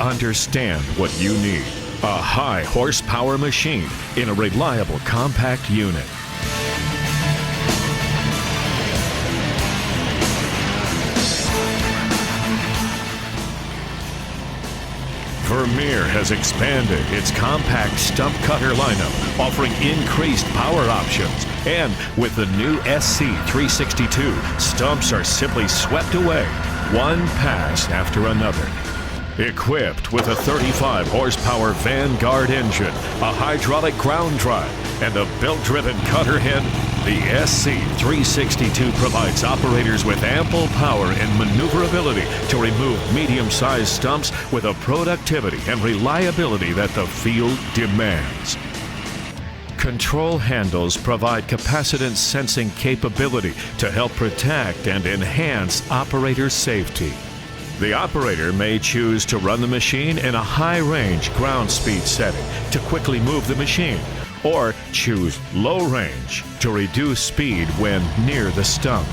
understand what you need. A high horsepower machine in a reliable compact unit. Vermeer has expanded its compact stump cutter lineup, offering increased power options. And with the new SC362, stumps are simply swept away, one pass after another. Equipped with a 35 horsepower Vanguard engine, a hydraulic ground drive, and a belt-driven cutter head, the SC362 provides operators with ample power and maneuverability to remove medium-sized stumps with a productivity and reliability that the field demands. Control handles provide capacitance sensing capability to help protect and enhance operator safety. The operator may choose to run the machine in a high-range ground speed setting to quickly move the machine, or choose low range to reduce speed when near the stump.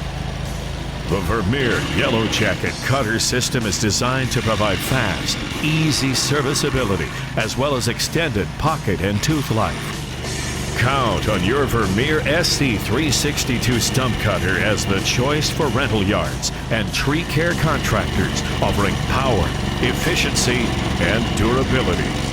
The Vermeer Yellow Jacket Cutter System is designed to provide fast, easy serviceability, as well as extended pocket and tooth life. Count on your Vermeer SC362 Stump Cutter as the choice for rental yards and tree care contractors, offering power, efficiency, and durability.